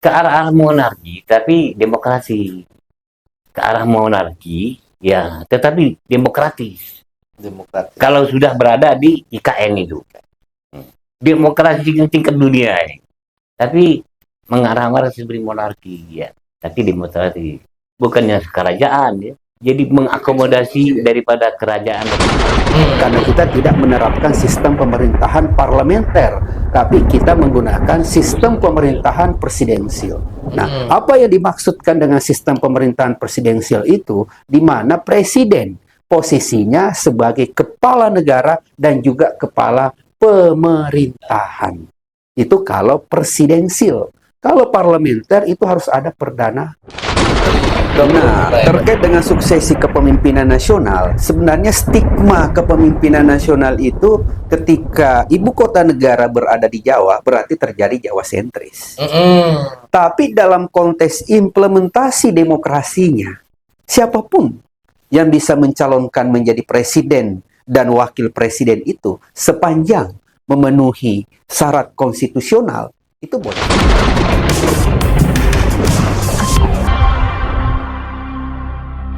ke arah monarki, tapi demokrasi. Ke arah monarki, ya, tetapi demokratis. Demokratis. Kalau sudah berada di IKN itu, demokrasi tingkat dunia ini. Tapi mengarah-arah seperti monarki, ya. Tapi demokrasi, bukannya kerajaan, ya. Jadi mengakomodasi daripada kerajaan. Karena kita tidak menerapkan sistem pemerintahan parlementer, tapi kita menggunakan sistem pemerintahan presidensial. Nah, apa yang dimaksudkan dengan sistem pemerintahan presidensial itu, di mana presiden posisinya sebagai kepala negara dan juga kepala pemerintahan. Itu kalau presidensial. Kalau parlementer itu harus ada perdana. Nah, terkait dengan suksesi kepemimpinan nasional, sebenarnya stigma kepemimpinan nasional itu ketika ibu kota negara berada di Jawa, berarti terjadi Jawa sentris. Tapi dalam konteks implementasi demokrasinya, siapapun yang bisa mencalonkan menjadi presiden dan wakil presiden itu sepanjang memenuhi syarat konstitusional, itu boleh.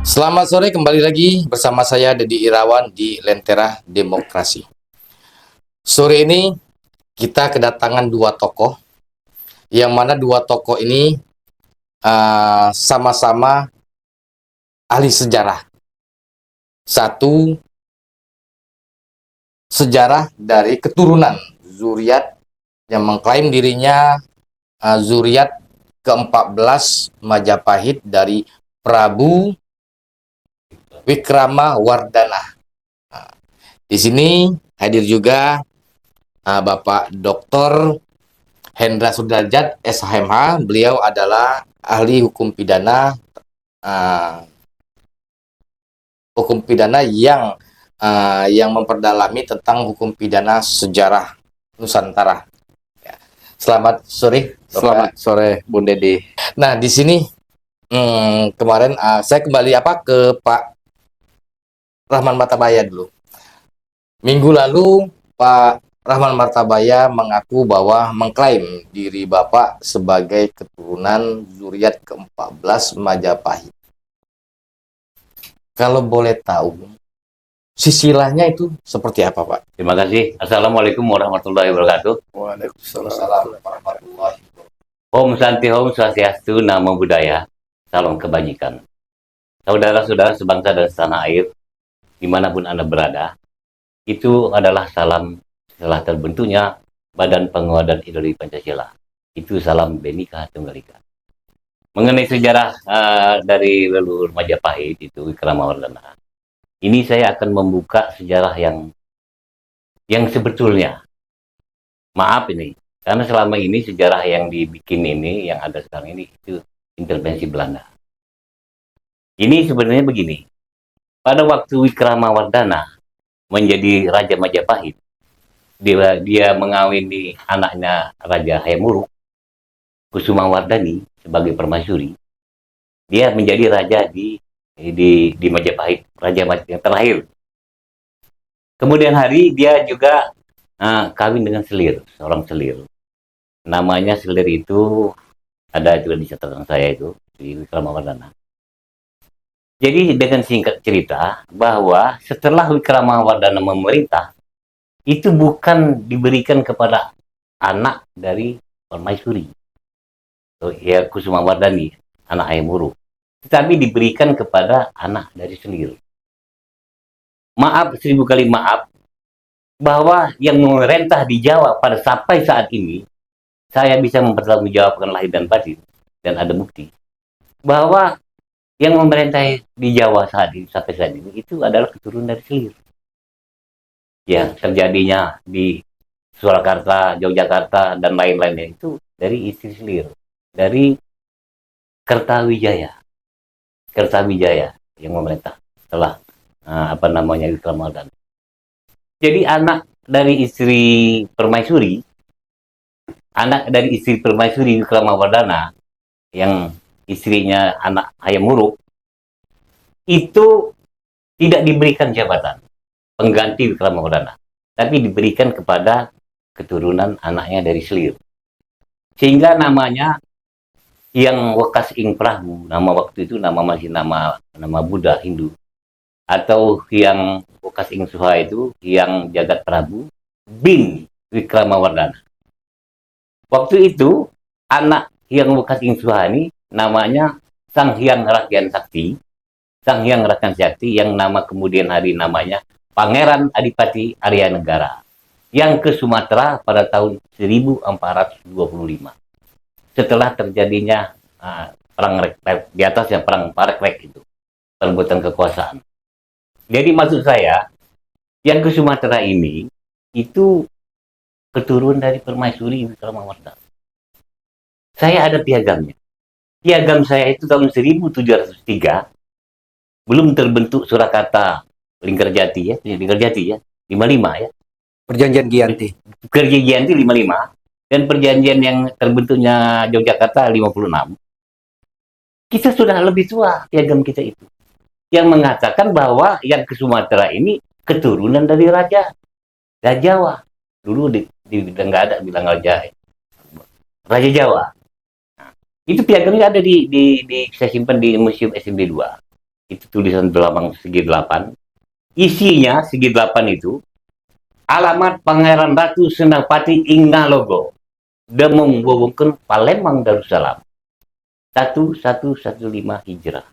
Selamat sore, kembali lagi bersama saya Dedi Irawan di Lentera Demokrasi. Sore ini kita kedatangan dua tokoh, yang mana dua tokoh ini sama-sama ahli sejarah. Satu, sejarah dari keturunan zuriat yang mengklaim dirinya zuriat ke-14 Majapahit dari Prabu Wikramawardhana. Nah, di sini hadir juga Bapak Dr. Hendra Sudrajat, SHMH. Beliau adalah ahli hukum pidana yang memperdalami tentang hukum pidana sejarah Nusantara. Ya. Selamat sore, Bapak. Selamat sore, Bung Dedi. Nah, di sini kemarin saya kembali ke Pak Rahman Martabaya dulu. Minggu lalu Pak Rahman Martabaya mengaku bahwa mengklaim diri Bapak sebagai keturunan zuriat ke-14 Majapahit. Kalau boleh tahu, silsilahnya itu seperti apa, Pak? Terima kasih. Assalamualaikum warahmatullahi wabarakatuh. Waalaikumsalam warahmatullahi wabarakatuh. Om Santi Om Swastiastu, Namo Buddhaya, salam kebajikan. Saudara-saudara sebangsa dan setanah air, dimanapun Anda berada, itu adalah salam setelah terbentuknya Badan Penguatan Ideologi Pancasila. Itu salam Bhinneka Tunggal Ika. Mengenai sejarah dari leluhur Majapahit, itu Wikramawardhana, ini saya akan membuka sejarah yang sebetulnya. Maaf ini, karena selama ini sejarah yang dibikin ini, yang ada sekarang ini, itu intervensi Belanda. Ini sebenarnya begini. Pada waktu Wikramawardhana menjadi Raja Majapahit, dia mengawini anaknya Raja Hayam Wuruk, Kusumawardhani sebagai permaisuri. Dia menjadi raja di Majapahit, raja yang terakhir. Kemudian hari dia juga kawin dengan selir, seorang selir. Namanya selir itu ada juga di catatan saya itu di Wikramawardhana. Jadi dengan singkat cerita bahwa setelah Wikramawardhana memerintah, itu bukan diberikan kepada anak dari permaisuri, ya Kusumawardhani, anak Hayam Wuruk, tetapi diberikan kepada anak dari selir. Maaf, 1000 kali maaf, bahwa yang memerintah di Jawa pada sampai saat ini, saya bisa mempertanggungjawabkan lahir dan batin, dan ada bukti, bahwa yang memerintah di Jawa sampai saat ini itu adalah keturunan dari selir. Ya, terjadinya di Surakarta, Yogyakarta, dan lain-lainnya itu dari istri selir, dari Kertawijaya. Kertawijaya yang memerintah setelah Wikramawardhana. Jadi anak dari istri permaisuri Wikramawardhana, yang istrinya anak Hayam Wuruk, itu tidak diberikan jabatan pengganti Wikramawardhana, tapi diberikan kepada keturunan anaknya dari selir. Sehingga namanya yang Wekas Ing Prabu, nama waktu itu masih nama Buddha Hindu, atau yang Wekas Ing Suha itu yang Jagat Prabu bin Wikramawardhana. Waktu itu anak yang Wekas Ing Suha ini namanya Sang Hyang Rakyan Sakti, Sang Hyang Rakyan Sakti yang nama kemudian hari namanya Pangeran Adipati Arya Negara yang ke Sumatera pada tahun 1425 setelah terjadinya perang di atas ya perang Parekrek itu, perebutan kekuasaan. Jadi maksud saya yang ke Sumatera ini itu keturunan dari Permaisuri Wikramawardhana. Saya ada piagamnya. Piagam saya itu tahun 1703, belum terbentuk Surakarta Linggarjati ya, 55 ya. Perjanjian Giyanti. Perjanjian Giyanti 55 dan perjanjian yang terbentuknya Yogyakarta 56. Kita sudah lebih tua piagam kita itu. Yang mengatakan bahwa yang ke Sumatera ini keturunan dari Raja Jawa. Dulu nggak ada bilang Raja Jawa. Itu piagamnya ada saya simpan di Museum SMB 2. Itu tulisan belakang segi 8. Isinya segi 8 itu alamat Pangeran Ratu Senapati Ing Ngalogo Demong Wewengkon Palembang Darussalam 1115 Hijrah.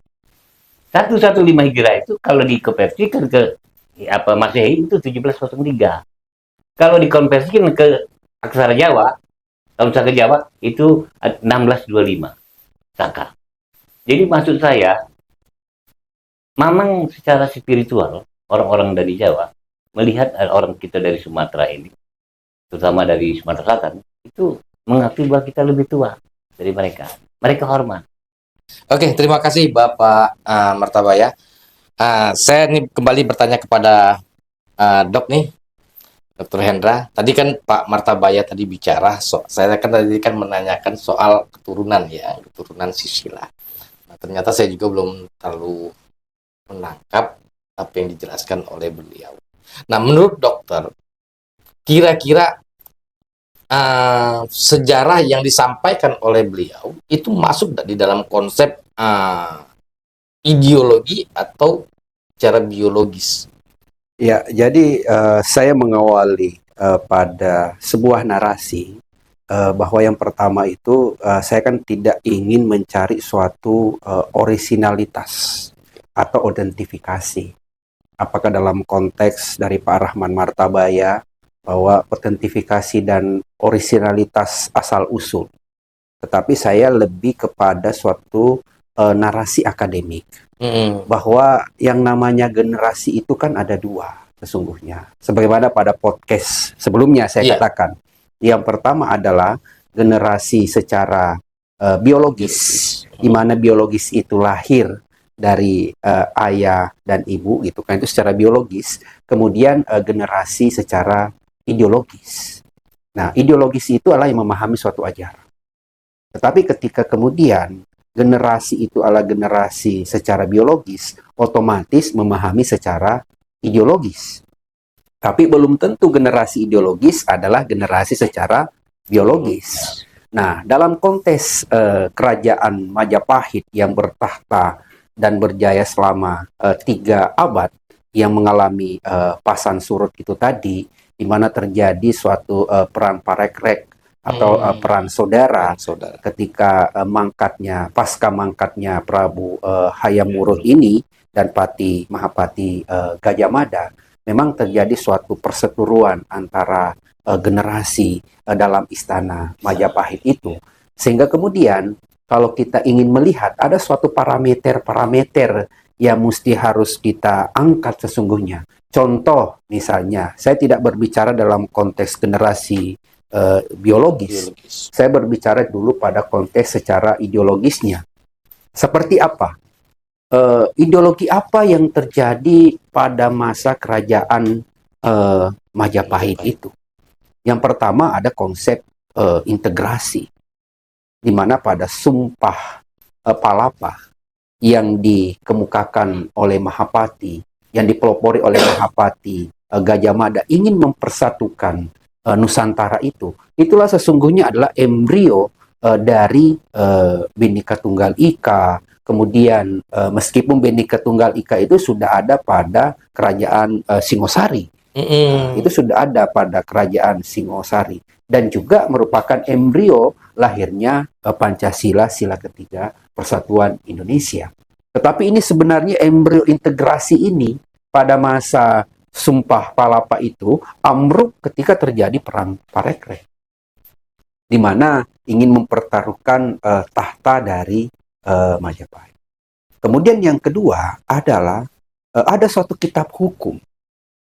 115 Hijrah itu kalau dikonversikan ke Masehi itu 1703. Kalau dikonversikan ke aksara Jawa, tahun Saka Jawa itu 1625 Saka. Jadi maksud saya, memang secara spiritual orang-orang dari Jawa melihat orang kita dari Sumatera ini, terutama dari Sumatera Selatan, itu mengakui bahwa kita lebih tua dari mereka. Mereka hormat. Oke, terima kasih Bapak Martabaya. Saya ini kembali bertanya kepada Dok nih, Dr. Hendra. Tadi kan Pak Martabaya tadi bicara, saya tadi kan menanyakan soal keturunan ya, keturunan Sisila. Nah, ternyata saya juga belum terlalu menangkap apa yang dijelaskan oleh beliau. Nah, menurut dokter, kira-kira sejarah yang disampaikan oleh beliau itu masuk di dalam konsep ideologi atau secara biologis? Ya, jadi saya mengawali pada sebuah narasi bahwa yang pertama itu saya kan tidak ingin mencari suatu orisinalitas atau autentifikasi. Apakah dalam konteks dari Pak Rahman Martabaya bahwa autentifikasi dan orisinalitas asal-usul. Tetapi saya lebih kepada suatu narasi akademik. Bahwa yang namanya generasi itu kan ada dua sesungguhnya. Sebagaimana pada podcast sebelumnya saya katakan. Yang pertama adalah generasi secara biologis, di mana biologis itu lahir dari ayah dan ibu gitu kan, itu secara biologis. Kemudian generasi secara ideologis. Nah, ideologis itu adalah yang memahami suatu ajaran. Tetapi ketika kemudian generasi itu adalah generasi secara biologis, otomatis memahami secara ideologis. Tapi belum tentu generasi ideologis adalah generasi secara biologis. Nah, dalam konteks kerajaan Majapahit yang bertahta dan berjaya selama 3 abad, yang mengalami pasan surut itu tadi, di mana terjadi suatu perang Parekrek atau perang saudara ketika pasca mangkatnya Prabu Hayam Wuruk ini dan Pati Mahapati Gajah Mada, memang terjadi suatu perseteruan antara generasi dalam istana Majapahit itu, sehingga kemudian kalau kita ingin melihat ada suatu parameter yang mesti harus kita angkat sesungguhnya. Contoh misalnya, saya tidak berbicara dalam konteks generasi biologis. Saya berbicara dulu pada konteks secara ideologisnya. Seperti apa? Ideologi apa yang terjadi pada masa kerajaan Majapahit itu? Yang pertama ada konsep integrasi, di mana pada Sumpah Palapa yang dikemukakan oleh Mahapati, yang dipelopori oleh Mahapati Gajah Mada, ingin mempersatukan Nusantara itu. Itulah sesungguhnya adalah embrio dari Bhinneka Tunggal Ika. Kemudian meskipun Bhinneka Tunggal Ika itu sudah ada pada kerajaan Singosari, itu sudah ada pada kerajaan Singosari, dan juga merupakan embrio lahirnya Pancasila, Sila Ketiga, Persatuan Indonesia. Tetapi ini sebenarnya embrio integrasi ini pada masa Sumpah Palapa itu ambruk ketika terjadi Perang Parekre, di mana ingin mempertaruhkan tahta dari Majapahit. Kemudian yang kedua adalah ada suatu kitab hukum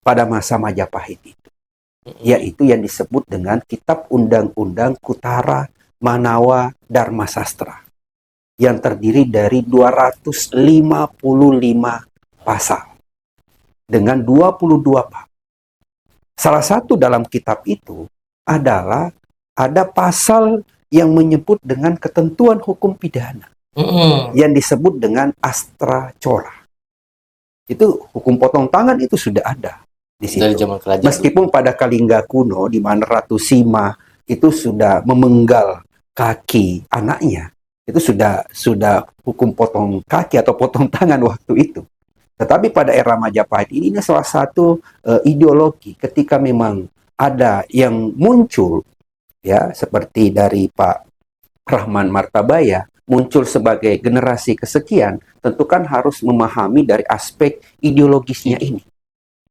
pada masa Majapahit itu, yaitu yang disebut dengan Kitab Undang-Undang Kutara Manawa Dharma Sastra, yang terdiri dari 255 pasal dengan 22 bab. Salah satu dalam kitab itu adalah ada pasal yang menyebut dengan ketentuan hukum pidana yang disebut dengan astra cora. Itu hukum potong tangan itu sudah ada di situ. Dari zaman kerajaan. Meskipun pada Kalingga kuno di mana Ratu Sima itu sudah memenggal kaki anaknya, itu sudah hukum potong kaki atau potong tangan waktu itu. Tetapi pada era Majapahit ini salah satu ideologi ketika memang ada yang muncul, ya, seperti dari Pak Rahman Martabaya muncul sebagai generasi kesekian, tentu kan harus memahami dari aspek ideologisnya ini.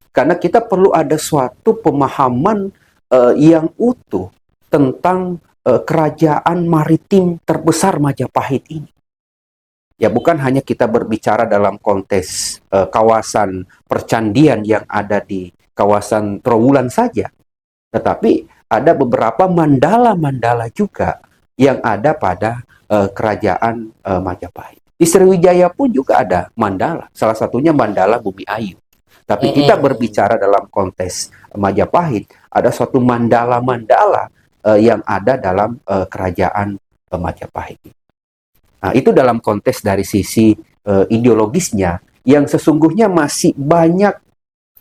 Karena kita perlu ada suatu pemahaman yang utuh tentang kerajaan maritim terbesar Majapahit ini. Ya, bukan hanya kita berbicara dalam konteks kawasan percandian yang ada di kawasan Trowulan saja, tetapi ada beberapa mandala-mandala juga yang ada pada kerajaan Majapahit. Di Sriwijaya pun juga ada mandala, salah satunya Mandala Bumi Ayu. Tapi kita berbicara dalam konteks Majapahit, ada suatu mandala-mandala yang ada dalam kerajaan Majapahit. Nah, itu dalam konteks dari sisi ideologisnya, yang sesungguhnya masih banyak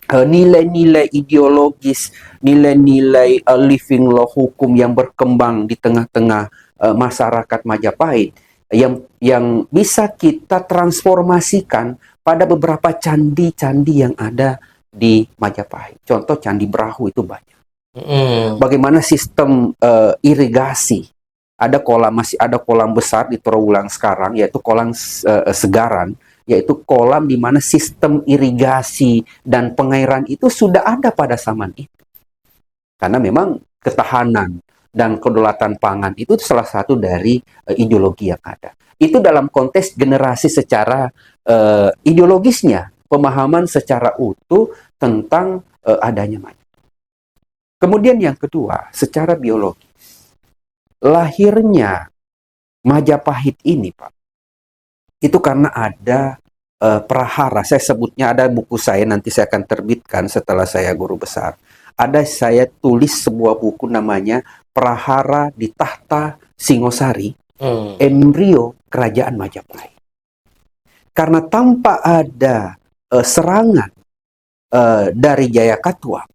nilai-nilai ideologis, nilai-nilai living law hukum yang berkembang di tengah-tengah masyarakat Majapahit yang bisa kita transformasikan pada beberapa candi-candi yang ada di Majapahit. Contoh Candi Brahu itu banyak. Bagaimana sistem irigasi. Masih ada kolam besar di Trowulan sekarang, yaitu kolam Segaran, yaitu kolam di mana sistem irigasi dan pengairan itu sudah ada pada zaman itu. Karena memang ketahanan dan kedaulatan pangan itu salah satu dari ideologi yang ada. Itu dalam konteks generasi secara ideologisnya, pemahaman secara utuh tentang adanya Majapahit. Kemudian yang kedua, secara biologis. Lahirnya Majapahit ini, Pak, itu karena ada prahara. Saya sebutnya, ada buku saya, nanti saya akan terbitkan setelah saya guru besar. Ada saya tulis sebuah buku namanya Prahara di Tahta Singosari, embrio Kerajaan Majapahit. Karena tanpa ada serangan dari Jayakatwang,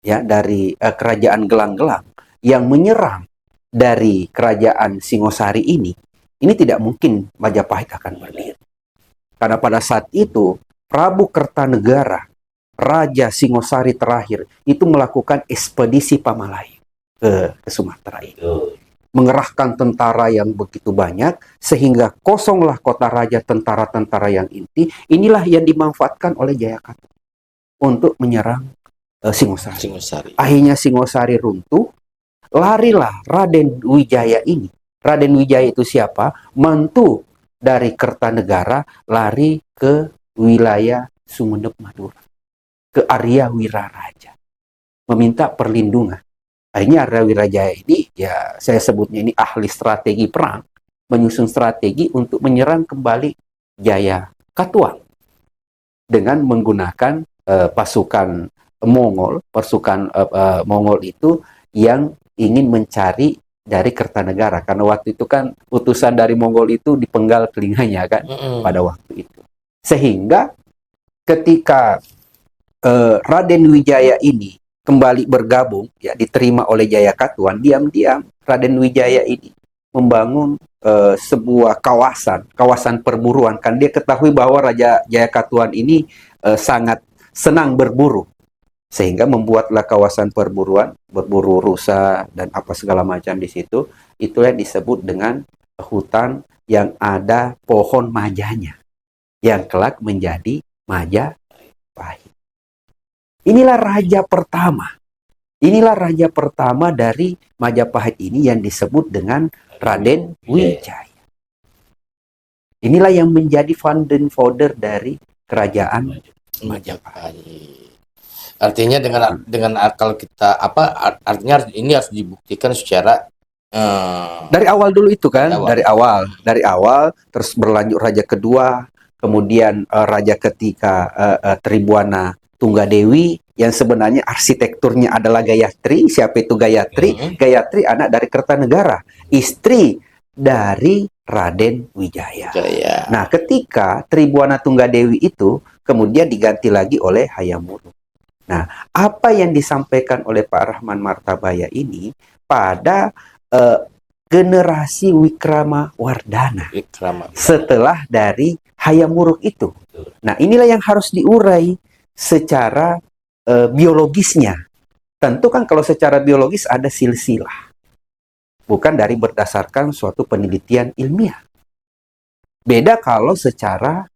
ya, dari Kerajaan Gelang-Gelang yang menyerang dari Kerajaan Singosari ini tidak mungkin Majapahit akan berdiri. Karena pada saat itu Prabu Kertanegara, Raja Singosari terakhir, itu melakukan ekspedisi Pamalayu ke Sumatera itu. Mengerahkan tentara yang begitu banyak, sehingga kosonglah kota raja, tentara-tentara yang inti. Inilah yang dimanfaatkan oleh Jayakatwang untuk menyerang Singosari. Akhirnya Singosari runtuh. Larilah Raden Wijaya ini. Raden Wijaya itu siapa? Mantu dari Kertanegara, lari ke wilayah Sumeneb Madura, ke Arya Wiraraja, meminta perlindungan. Akhirnya Arya Wiraraja ini, ya saya sebutnya ini ahli strategi perang, menyusun strategi untuk menyerang kembali Jayakatwang dengan menggunakan pasukan Mongol, Mongol itu yang ingin mencari dari Kertanegara, karena waktu itu kan utusan dari Mongol itu dipenggal telinganya kan pada waktu itu. Sehingga ketika Raden Wijaya ini kembali bergabung, ya, diterima oleh Jayakatwang, diam-diam Raden Wijaya ini membangun sebuah kawasan perburuan. Kan dia ketahui bahwa Raja Jayakatuan ini sangat senang berburu, sehingga membuatlah kawasan perburuan, berburu rusa dan apa segala macam di situ. Itulah yang disebut dengan hutan yang ada pohon majanya, yang kelak menjadi Majapahit. Inilah raja pertama. Inilah raja pertama dari Majapahit ini yang disebut dengan Raden Wijaya. Inilah yang menjadi founding father dari kerajaan Majapahit. Artinya dengan kalau kita artinya ini harus dibuktikan secara Dari awal dulu itu kan, Dari dari awal terus berlanjut raja kedua, kemudian raja ketiga Tribuana Tunggadewi yang sebenarnya arsitekturnya adalah Gayatri. Siapa itu Gayatri? Gayatri anak dari Kertanegara, istri dari Raden Wijaya. Nah, ketika Tribuana Tunggadewi itu kemudian diganti lagi oleh Hayam Wuruk. Nah, apa yang disampaikan oleh Pak Rahman Martabaya ini pada generasi Wikrama Wardana setelah dari Hayam Wuruk itu. Nah, inilah yang harus diurai secara biologisnya. Tentu kan kalau secara biologis ada silsilah. Bukan dari berdasarkan suatu penelitian ilmiah. Beda kalau secara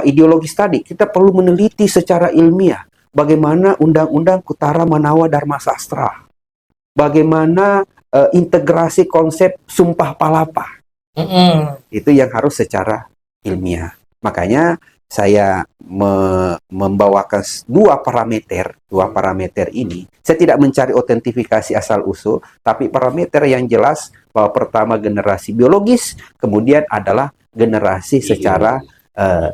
ideologis tadi. Kita perlu meneliti secara ilmiah. Bagaimana Undang-Undang Kutara Manawa Dharma Sastra. Bagaimana integrasi konsep Sumpah Palapa. Itu yang harus secara ilmiah. Makanya saya membawakan dua parameter ini. Saya tidak mencari otentifikasi asal-usul, tapi parameter yang jelas bahwa pertama generasi biologis, kemudian adalah generasi secara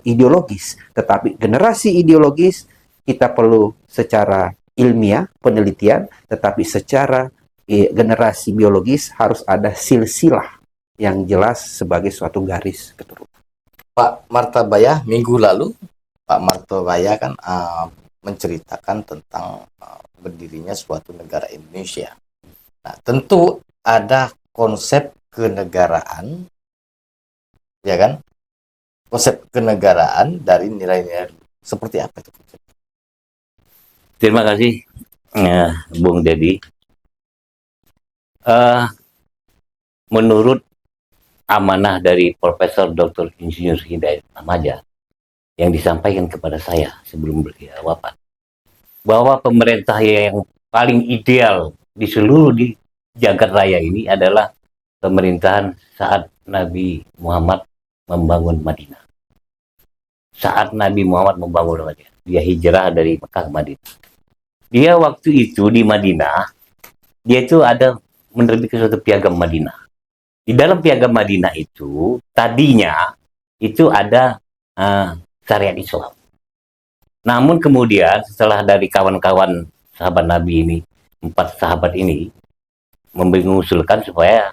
ideologis. Tetapi generasi ideologis kita perlu secara ilmiah, penelitian, tetapi secara generasi biologis harus ada silsilah yang jelas sebagai suatu garis keturunan. Pak Martabaya minggu lalu Pak Martabaya kan menceritakan tentang berdirinya suatu negara Indonesia. Nah, tentu ada konsep kenegaraan, ya kan? Konsep kenegaraan dari nilai-nilai seperti apa itu? Terima kasih, Bung Dedi. Menurut amanah dari Profesor Dr. Insinyur Hidayat Atmaja yang disampaikan kepada saya sebelum beliau wafat, bahwa pemerintah yang paling ideal di seluruh di jagat raya ini adalah pemerintahan saat Nabi Muhammad membangun Madinah. Saat Nabi Muhammad membangun Madinah, dia hijrah dari Mekah ke Madinah. Dia waktu itu di Madinah, dia itu ada menerbitkan suatu piagam Madinah. Di dalam piagam Madinah itu, tadinya itu ada syariat Islam. Namun kemudian setelah dari kawan-kawan sahabat Nabi ini, 4 sahabat ini, mengusulkan supaya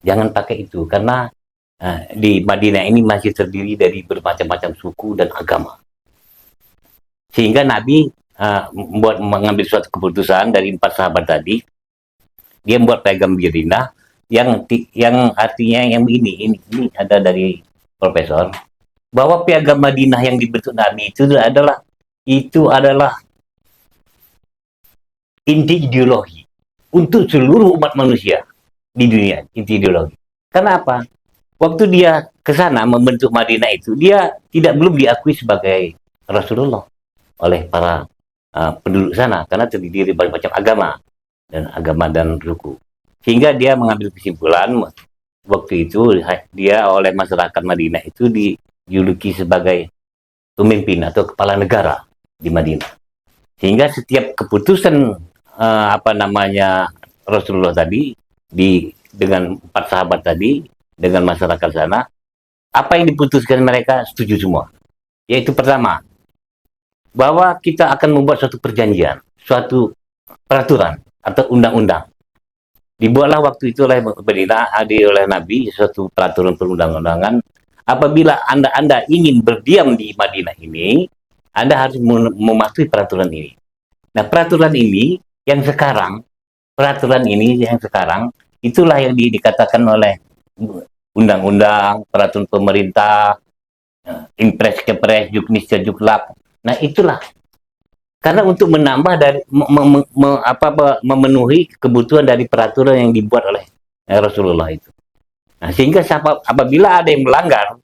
jangan pakai itu. Karena di Madinah ini masih terdiri dari bermacam-macam suku dan agama. Sehingga Nabi mengambil suatu keputusan dari 4 sahabat tadi. Dia membuat piagam Madinah yang artinya yang ini ada dari Profesor, bahwa piagam Madinah yang dibentuk Nabi itu adalah inti ideologi untuk seluruh umat manusia di dunia, inti ideologi. Kenapa? Waktu dia ke sana membentuk Madinah itu, dia belum diakui sebagai Rasulullah oleh para penduduk sana, karena terdiri dari berbagai macam agama dan suku. Sehingga dia mengambil kesimpulan waktu itu dia oleh masyarakat Madinah itu dijuluki sebagai pemimpin atau kepala negara di Madinah. Sehingga setiap keputusan Rasulullah tadi dengan 4 sahabat tadi dengan masyarakat sana, apa yang diputuskan mereka setuju semua. Yaitu pertama, bahwa kita akan membuat suatu perjanjian, suatu peraturan atau undang-undang. Dibuatlah waktu itu oleh Madinah, oleh Nabi, suatu peraturan perundang-undangan. Apabila Anda ingin berdiam di Madinah ini, Anda harus mematuhi peraturan ini. Nah, peraturan ini yang sekarang Itulah yang dikatakan oleh undang-undang, peraturan pemerintah, impres kepres, juknis juklak. Nah itulah karena untuk menambah dari memenuhi kebutuhan dari peraturan yang dibuat oleh Rasulullah itu. Nah sehingga apabila ada yang melanggar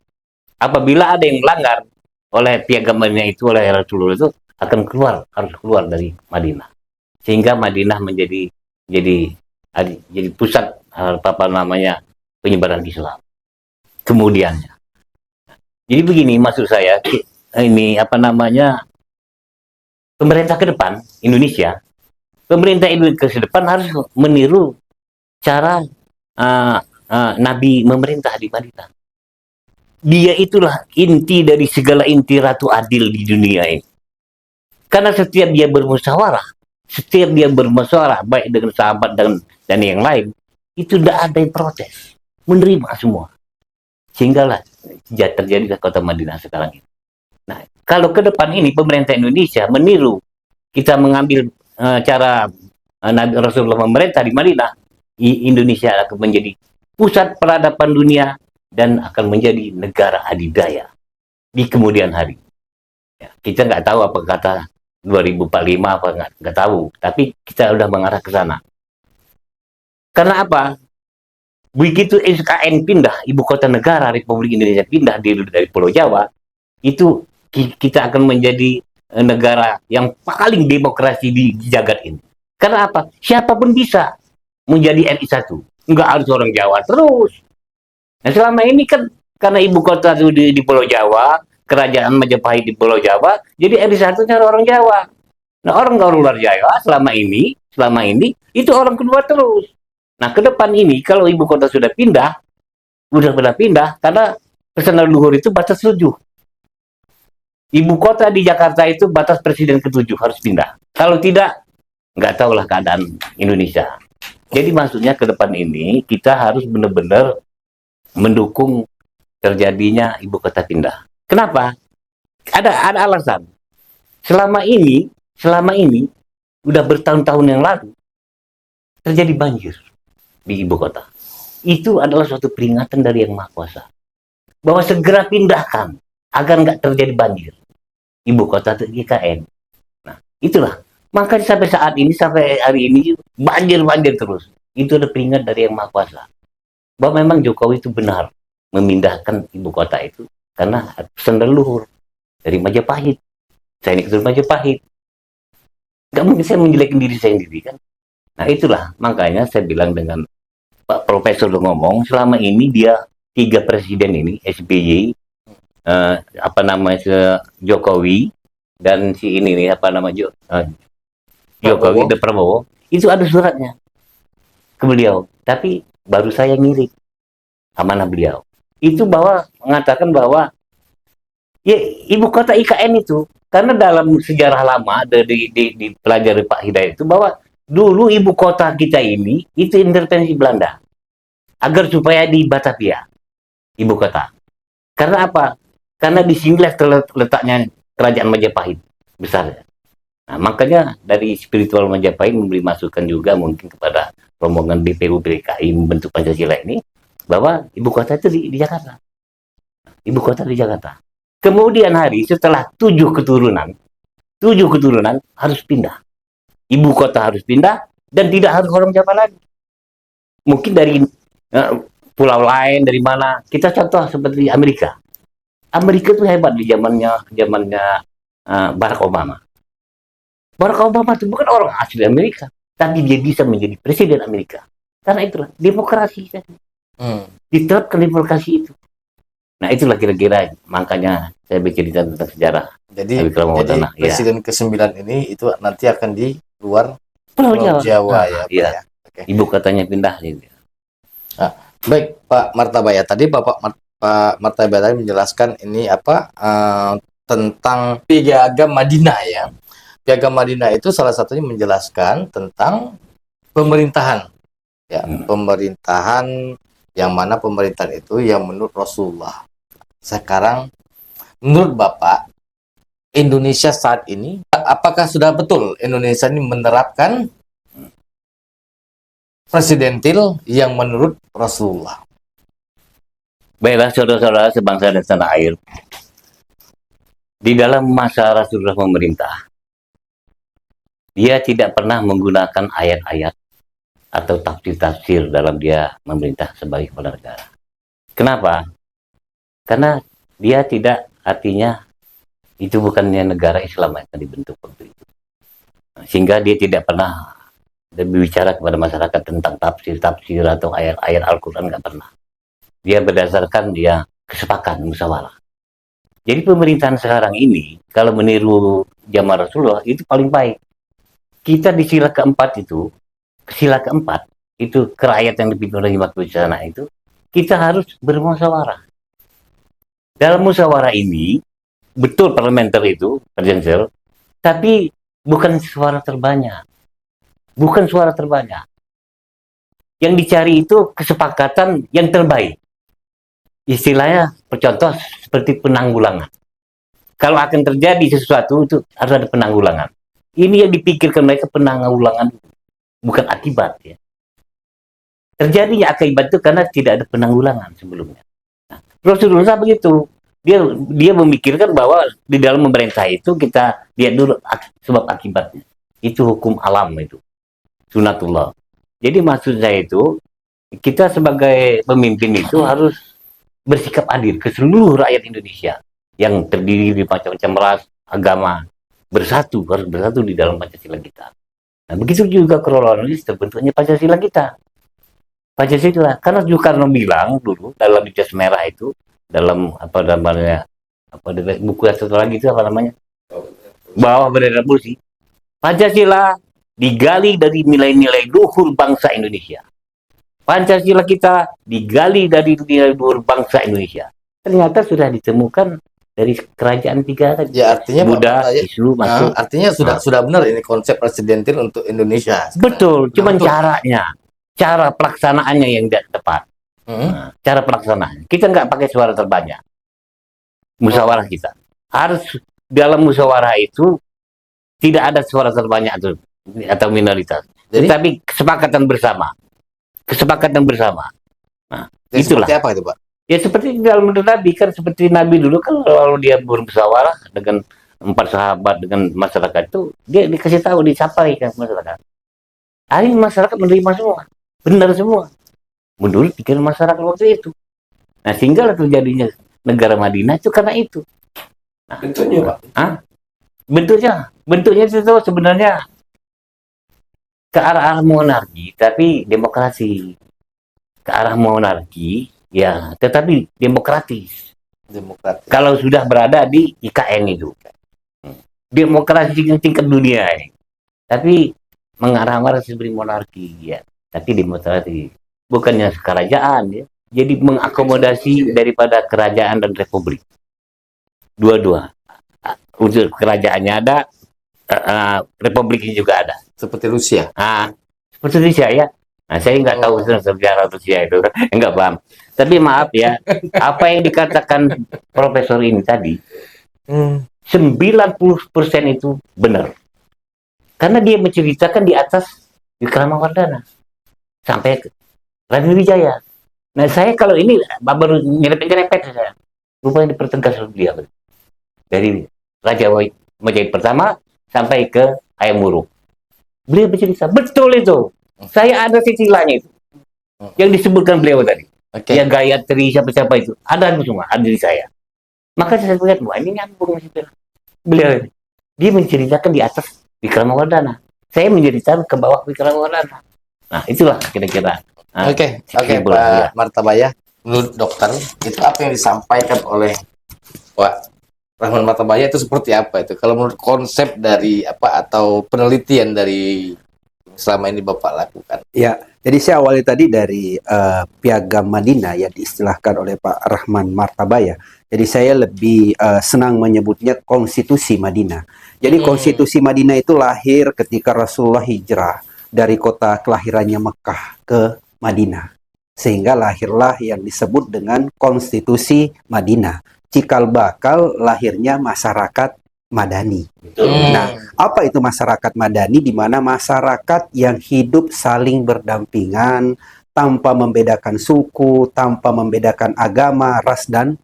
oleh piagamnya itu, oleh Rasulullah itu, akan harus keluar dari Madinah. Sehingga Madinah jadi pusat penyebaran Islam. Kemudiannya. Jadi begini maksud saya, ini pemerintah ke depan Indonesia ke depan harus meniru cara Nabi memerintah di Madinah. Dia itulah inti dari segala inti Ratu Adil di dunia ini. Karena setiap dia bermusyawarah baik dengan sahabat dan yang lain, itu tidak ada yang protes, menerima semua. Sehinggalah terjadi di kota Madinah sekarang ini. Nah, kalau ke depan ini pemerintah Indonesia meniru kita mengambil cara Nabi Rasulullah memerintah di Madinah, Indonesia akan menjadi pusat peradaban dunia dan akan menjadi negara adidaya di kemudian hari. Ya, kita nggak tahu apa kata 2045 apa nggak tahu, tapi kita sudah mengarah ke sana. Karena apa? Begitu SKN pindah, ibu kota negara Republik Indonesia pindah dari Pulau Jawa, itu kita akan menjadi negara yang paling demokrasi di jagat ini. Karena apa? Siapapun bisa menjadi RI 1. Nggak harus orang Jawa terus. Nah selama ini kan karena ibu kota itu di Pulau Jawa, kerajaan Majapahit di Pulau Jawa, jadi RI 1-nya orang Jawa. Nah orang luar Jawa selama ini itu orang kedua terus. Nah ke depan ini kalau ibu kota sudah pindah karena pesan leluhur itu batas 7. Ibu kota di Jakarta itu batas presiden ke-7 harus pindah. Kalau tidak, nggak tahulah keadaan Indonesia. Jadi maksudnya ke depan ini kita harus benar-benar mendukung terjadinya ibu kota pindah. Kenapa? Ada alasan. Selama ini udah bertahun-tahun yang lalu terjadi banjir di ibu kota. Itu adalah suatu peringatan dari Yang Maha Kuasa bahwa segera pindahkan agar nggak terjadi banjir ibu kota itu IKN. Nah, itulah. Makanya sampai hari ini banjir terus. Itu ada peringat dari Yang Maha Kuasa bahwa memang Jokowi itu benar memindahkan ibu kota itu karena pesan leluhur dari Majapahit. Saya ini keturunan Majapahit. Nggak mungkin saya menjelekin diri saya sendiri kan. Nah itulah makanya saya bilang dengan Pak Profesor ngomong selama ini dia 3 presiden ini SBY, Jokowi dan si ini nih Jokowi dan Prabowo itu ada suratnya ke beliau, tapi baru saya ngirim amanah beliau itu bahwa mengatakan bahwa ya ibu kota IKN itu karena dalam sejarah lama di pelajari Pak Hidayat itu bahwa dulu ibu kota kita ini itu intervensi Belanda agar supaya di Batavia ibu kota. Karena apa? Karena di sinilah letaknya kerajaan Majapahit besar. Nah, makanya dari spiritual Majapahit memberi masukan juga mungkin kepada rombongan BPU PKI membentuk Pancasila ini bahwa ibu kota itu di Jakarta. Ibu kota di Jakarta. Kemudian hari setelah 7 keturunan harus pindah. Ibu kota harus pindah dan tidak harus orang Jawa lagi. Mungkin dari pulau lain dari mana. Kita contoh seperti Amerika. Amerika itu hebat di zamannya Barack Obama. Barack Obama itu bukan orang asli Amerika, tapi dia bisa menjadi presiden Amerika. Karena itulah demokrasi. Diterapkan demokrasi itu. Nah itulah kira-kira makanya saya bercerita tentang sejarah. Jadi presiden ke-9 ini itu nanti akan di luar Pulau Jawa ya, iya. Pak, ya. Okay. Ibu katanya pindah gitu. Nah, baik Pak Martabaya, tadi Pak Martabaya tadi menjelaskan ini tentang Piagam Madinah ya. Piagam Madinah itu salah satunya menjelaskan tentang pemerintahan ya, pemerintahan yang mana pemerintahan itu yang menurut Rasulullah. Sekarang menurut Bapak Indonesia saat ini apakah sudah betul Indonesia ini menerapkan presidentil yang menurut Rasulullah. Baiklah saudara-saudara sebangsa dan setanah air. Di dalam masa Rasulullah memerintah, dia tidak pernah menggunakan ayat-ayat atau tafsir-tafsir dalam dia memerintah sebagai kepala negara. Kenapa? Karena dia tidak, artinya itu bukannya negara Islam yang dibentuk waktu itu. Sehingga dia tidak pernah berbicara kepada masyarakat tentang tafsir-tafsir atau ayat-ayat Al-Quran, nggak pernah. Dia berdasarkan dia kesepakatan musyawarah. Jadi pemerintahan sekarang ini, kalau meniru zaman Rasulullah, itu paling baik. Kita di sila keempat itu, kerakyat yang dipimpin oleh Imam Besar itu, kita harus bermusyawarah. Dalam musyawarah ini, betul parlementer itu, presidensial, tapi bukan suara terbanyak. Bukan suara terbanyak. Yang dicari itu kesepakatan yang terbaik. Istilahnya, contoh seperti penanggulangan. Kalau akan terjadi sesuatu, itu harus ada penanggulangan. Ini yang dipikirkan mereka, penanggulangan, bukan akibat. Ya. Terjadinya akibat itu karena tidak ada penanggulangan sebelumnya. Nah, Rasulullah begitu. Dia memikirkan bahwa di dalam pemerintah itu kita lihat dulu sebab akibatnya. Itu hukum alam itu. Sunatullah. Jadi maksud saya itu, kita sebagai pemimpin itu harus bersikap adil ke seluruh rakyat Indonesia yang terdiri dari macam-macam ras, agama, harus bersatu di dalam Pancasila kita. Nah, begitu juga kronologis terbentuknya Pancasila kita. Pancasila, karena Soekarno bilang dulu dalam ijaz merah itu, dalam buku yang satu lagi itu bawah bendera revolusi, Pancasila digali dari nilai-nilai luhur bangsa Indonesia. Pancasila kita digali dari nilai luhur bangsa Indonesia. Ternyata sudah ditemukan dari kerajaan tiga tadi. Ya, artinya Buddha, Hindu masuk. Artinya sudah benar ini konsep presidentil untuk Indonesia. Betul, cuman cara pelaksanaannya yang tidak tepat. Nah, cara pelaksanaannya. Kita nggak pakai suara terbanyak. Musyawarah kita. Harus dalam musyawarah itu tidak ada suara terbanyak atau minoritas. Tetapi kesepakatan bersama. Nah, itulah. Seperti apa itu, Pak? Ya seperti dalam Nabi kan, seperti Nabi dulu kan kalau dia bermusyawarah dengan 4 sahabat dengan masyarakat itu, dia dikasih tahu, disampaikan ke masyarakat. Hari ini masyarakat menerima semua, benar semua. Menurut pikiran masyarakat waktu itu. Nah, sehingga terjadinya negara Madinah itu karena itu. Nah, bentuknya, Pak? Bentuknya itu sebenarnya ke arah monarki, tapi demokrasi. Ke arah monarki, ya, tetapi demokratis. Kalau sudah berada di IKN itu. Demokrasi yang tingkat dunia ini. Tapi mengarah-arah seperti monarki, ya. Tapi demokrasi. Bukannya kerajaan, ya. Jadi mengakomodasi daripada kerajaan dan republik. Dua-dua. Unsur kerajaannya ada, republiknya juga ada. Seperti Rusia. Seperti Rusia ya. Nah, saya nggak tahu sejarah Rusia itu, nggak paham. Tapi maaf ya, apa yang dikatakan profesor ini tadi, 90% itu benar. Karena dia menceritakan di atas Wikramawardhana sampai ke Raden Wijaya. Nah, saya kalau ini baru nyerepet saya. Rupanya dipertegas oleh beliau. Dari Raja Majapahit pertama sampai ke Hayam Wuruk. Beliau bercerita, betul itu. Saya ada silsilahnya itu. Yang disebutkan beliau tadi. Okay. Ya Gayatri, siapa-siapa itu. Ada semua, ada di saya. Maka saya lihat, wah ini nyambung. Beliau, dia menceritakan di atas Wikramawardhana. Saya menceritakan ke bawah Wikramawardhana. Nah, itulah kira-kira. Oke, Pak Martabaya. Menurut dokter, itu apa yang disampaikan oleh Pak Rahman Martabaya itu seperti apa itu? Kalau menurut konsep dari apa atau penelitian dari selama ini Bapak lakukan? Ya, jadi saya awali tadi dari Piagam Madinah yang diistilahkan oleh Pak Rahman Martabaya. Jadi saya lebih senang menyebutnya Konstitusi Madinah. Jadi Konstitusi Madinah itu lahir ketika Rasulullah hijrah dari kota kelahirannya Mekah ke Madinah. Sehingga lahirlah yang disebut dengan Konstitusi Madinah. Cikal bakal lahirnya masyarakat madani. Betul. Nah, apa itu masyarakat madani? Di mana masyarakat yang hidup saling berdampingan tanpa membedakan suku, tanpa membedakan agama, ras, dan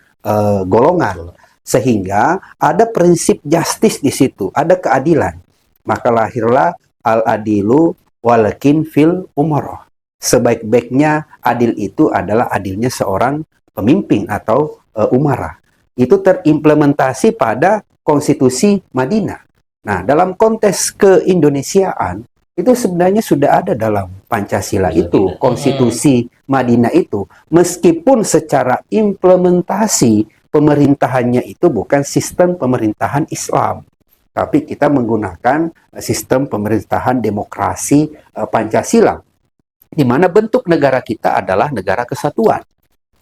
golongan. Sehingga ada prinsip justice di situ, ada keadilan. Maka lahirlah al-adilu walakin fil umroh. Sebaik-baiknya adil itu adalah adilnya seorang pemimpin atau umara. Itu terimplementasi pada konstitusi Madinah. Nah, dalam konteks keindonesiaan, itu sebenarnya sudah ada dalam Pancasila itu, konstitusi Madinah itu. Meskipun secara implementasi pemerintahannya itu bukan sistem pemerintahan Islam, tapi kita menggunakan sistem pemerintahan demokrasi Pancasila, di mana bentuk negara kita adalah negara kesatuan.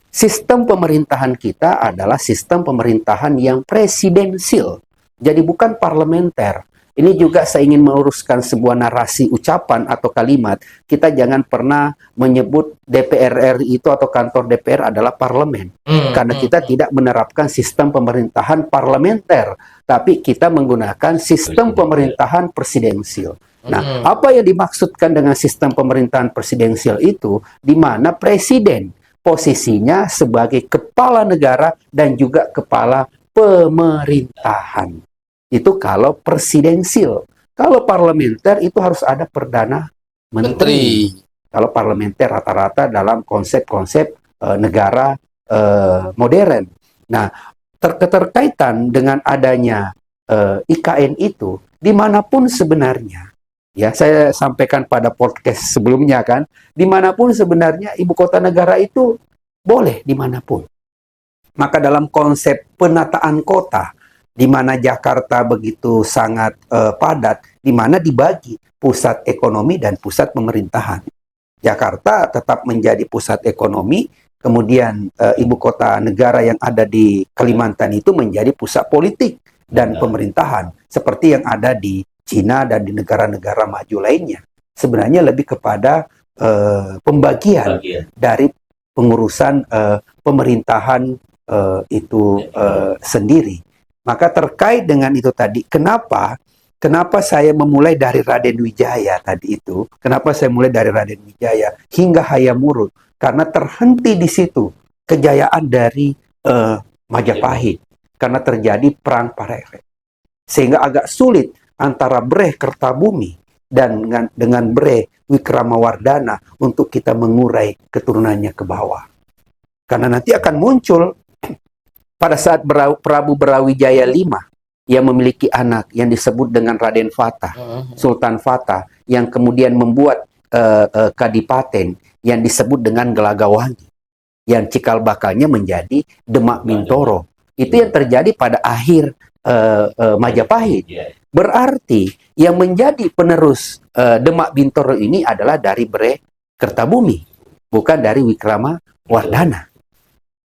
Sistem pemerintahan kita adalah sistem pemerintahan yang presidensil, jadi bukan parlementer. Ini juga saya ingin meluruskan sebuah narasi ucapan atau kalimat. Kita jangan pernah menyebut DPR RI itu atau kantor DPR adalah parlemen. Karena kita tidak menerapkan sistem pemerintahan parlementer, tapi kita menggunakan sistem pemerintahan presidensil. Nah, apa yang dimaksudkan dengan sistem pemerintahan presidensial itu, di mana presiden posisinya sebagai kepala negara dan juga kepala pemerintahan. Itu kalau presidensil. Kalau parlementer itu harus ada perdana menteri. Kalau parlementer rata-rata dalam konsep-konsep negara modern. Nah, keterkaitan dengan adanya IKN itu, dimanapun sebenarnya, ya, saya sampaikan pada podcast sebelumnya kan, dimanapun sebenarnya ibu kota negara itu boleh dimanapun. Maka dalam konsep penataan kota, di mana Jakarta begitu sangat padat, di mana dibagi pusat ekonomi dan pusat pemerintahan. Jakarta tetap menjadi pusat ekonomi, kemudian ibu kota negara yang ada di Kalimantan itu menjadi pusat politik dan pemerintahan, seperti yang ada di Cina dan di negara-negara maju lainnya. Sebenarnya lebih kepada pembagian dari pengurusan pemerintahan itu sendiri. Maka terkait dengan itu tadi, kenapa saya memulai dari Raden Wijaya tadi itu? Kenapa saya mulai dari Raden Wijaya hingga Hayam Wuruk? Karena terhenti di situ kejayaan dari Majapahit, karena terjadi perang Parere, sehingga agak sulit antara Breh Kertabumi dan dengan Breh Wikramawardhana untuk kita mengurai keturunannya ke bawah. Karena nanti akan muncul pada saat Prabu Brawijaya V yang memiliki anak yang disebut dengan Raden Fatah, Sultan Fatah, yang kemudian membuat kadipaten yang disebut dengan Gelagawangi, yang cikal bakalnya menjadi Demak Bintoro. Itu yang terjadi pada akhir Majapahit. Berarti yang menjadi penerus Demak Bintoro ini adalah dari Breh Kertabumi, bukan dari Wikramawardhana,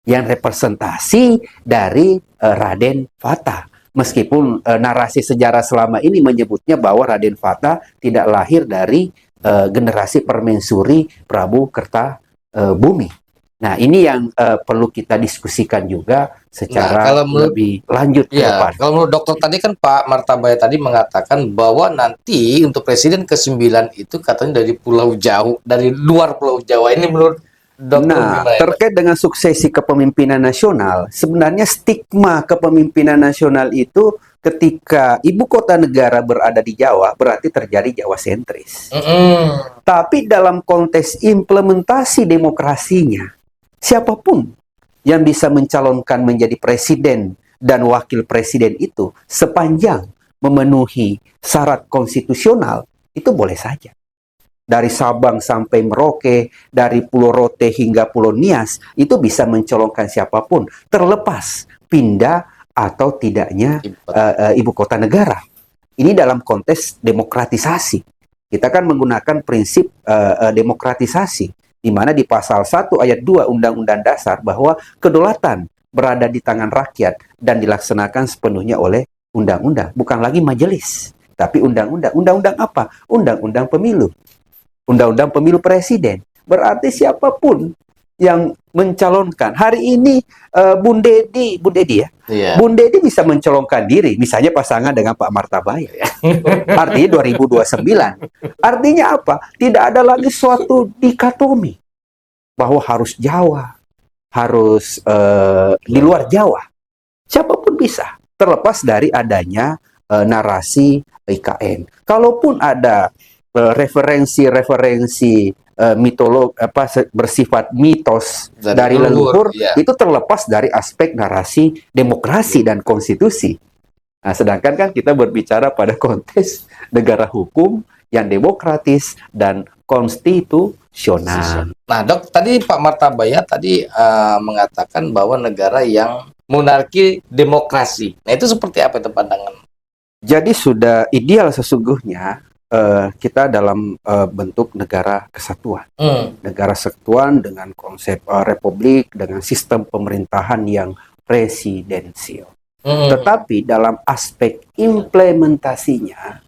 yang representasi dari Raden Fatah. Meskipun narasi sejarah selama ini menyebutnya bahwa Raden Fatah tidak lahir dari generasi permaisuri Prabu Kertabumi. Nah, ini yang perlu kita diskusikan juga secara lebih lanjut ke depan. Kalau menurut dokter tadi kan Pak Martabaya tadi mengatakan bahwa nanti untuk presiden ke-9 itu katanya dari Pulau Jawa, dari luar Pulau Jawa. Ini menurut dokter gimana? Terkait dengan suksesi kepemimpinan nasional, sebenarnya stigma kepemimpinan nasional itu ketika ibu kota negara berada di Jawa, berarti terjadi Jawa sentris. Tapi dalam konteks implementasi demokrasinya, siapapun yang bisa mencalonkan menjadi presiden dan wakil presiden itu sepanjang memenuhi syarat konstitusional, itu boleh saja. Dari Sabang sampai Merauke, dari Pulau Rote hingga Pulau Nias, itu bisa mencalonkan siapapun, terlepas pindah atau tidaknya ibu kota negara. Ini dalam konteks demokratisasi. Kita kan menggunakan prinsip demokratisasi, di mana di pasal 1 ayat 2 Undang-Undang Dasar bahwa kedaulatan berada di tangan rakyat dan dilaksanakan sepenuhnya oleh undang-undang. Bukan lagi majelis, tapi undang-undang. Undang-undang apa? Undang-undang pemilu. Undang-undang pemilu presiden. Berarti siapapun yang mencalonkan. Hari ini Bun Dedi ya. Iya. Bun Dedi bisa mencalonkan diri, misalnya pasangan dengan Pak Martabaya. Artinya 2029. Artinya apa? Tidak ada lagi suatu dikotomi bahwa harus Jawa, harus di luar Jawa. Siapapun bisa, terlepas dari adanya narasi IKN. Kalaupun ada referensi-referensi bersifat mitos dari leluhur, iya. itu terlepas dari aspek narasi demokrasi dan konstitusi. Nah, sedangkan kan kita berbicara pada konteks negara hukum yang demokratis dan konstitusional. Nah, Dok, tadi Pak Martabaya tadi mengatakan bahwa negara yang monarki demokrasi. Nah, itu seperti apa itu pandangan? Jadi sudah ideal sesungguhnya kita dalam bentuk negara kesatuan. Negara kesatuan dengan konsep republik, dengan sistem pemerintahan yang presidensial. Tetapi dalam aspek implementasinya,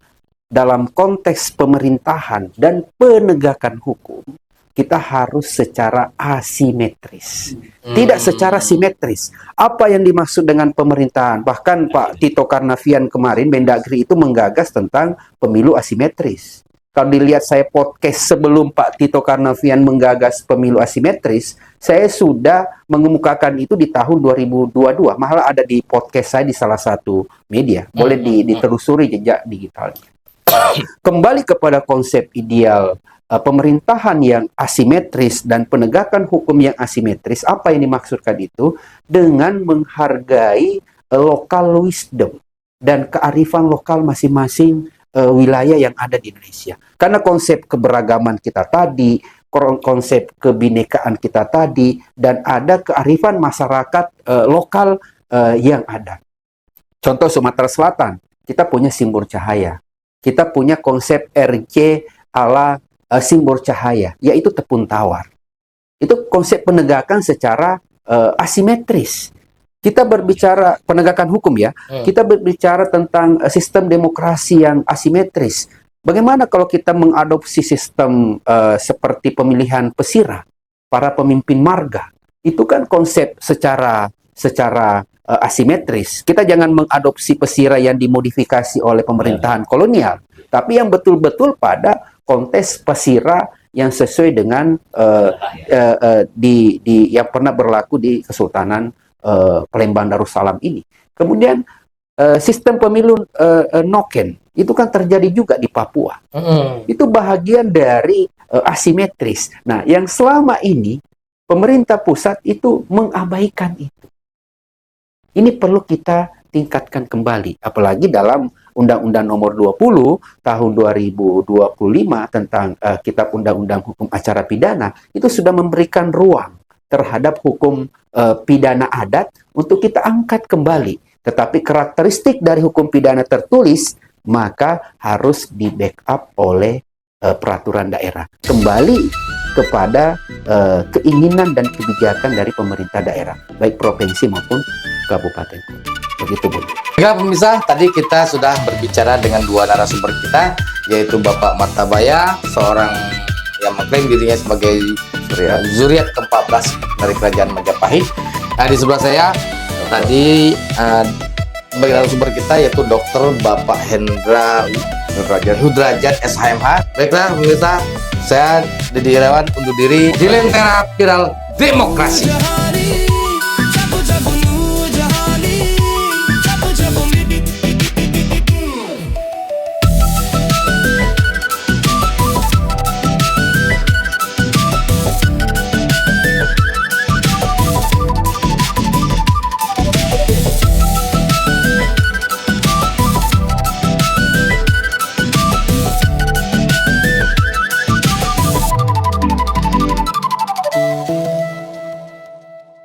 dalam konteks pemerintahan dan penegakan hukum, kita harus secara asimetris. Tidak secara simetris. Apa yang dimaksud dengan pemerintahan? Bahkan Pak Tito Karnavian kemarin, Mendagri itu menggagas tentang pemilu asimetris. Kalau dilihat saya podcast sebelum Pak Tito Karnavian menggagas pemilu asimetris, saya sudah mengemukakan itu di tahun 2022. Malah ada di podcast saya di salah satu media. Boleh ditelusuri jejak digitalnya. Kembali kepada konsep ideal pemerintahan yang asimetris dan penegakan hukum yang asimetris, apa yang dimaksudkan itu? Dengan menghargai local wisdom dan kearifan lokal masing-masing wilayah yang ada di Indonesia. Karena konsep keberagaman kita tadi, konsep kebinekaan kita tadi, dan ada kearifan masyarakat lokal yang ada. Contoh Sumatera Selatan, kita punya simbol cahaya. Kita punya konsep RC ala simbol cahaya, yaitu tepung tawar. Itu konsep penegakan secara asimetris. Kita berbicara penegakan hukum ya, kita berbicara tentang sistem demokrasi yang asimetris. Bagaimana kalau kita mengadopsi sistem seperti pemilihan pesira, para pemimpin marga? Itu kan konsep secara asimetris. Kita jangan mengadopsi pesira yang dimodifikasi oleh pemerintahan kolonial, tapi yang betul-betul pada konteks pesira yang sesuai dengan yang pernah berlaku di Kesultanan Palembang Darussalam ini. Kemudian sistem pemilu noken itu kan terjadi juga di Papua. Itu bahagian dari asimetris. Nah, yang selama ini pemerintah pusat itu mengabaikan itu. Ini perlu kita tingkatkan kembali, apalagi dalam Undang-Undang Nomor 20 Tahun 2025 tentang Kitab Undang-Undang Hukum Acara Pidana, itu sudah memberikan ruang terhadap hukum pidana adat untuk kita angkat kembali. Tetapi karakteristik dari hukum pidana tertulis maka harus di-backup oleh peraturan daerah. Kembali kepada keinginan dan kebijakan dari pemerintah daerah, baik provinsi maupun kabupaten. Begitu, Bu. Baiklah pemirsa, tadi kita sudah berbicara dengan dua narasumber kita, yaitu Bapak Martabaya, seorang yang mengklaim dirinya sebagai zuriat ke-14 dari Kerajaan Majapahit. Nah, di sebelah saya tadi sebagai narasumber kita yaitu Dr. Bapak Hendra Hudrajat SHMH. Baiklah pemirsa, saya Dedi Irawan undur diri di Lentera Viral Demokrasi.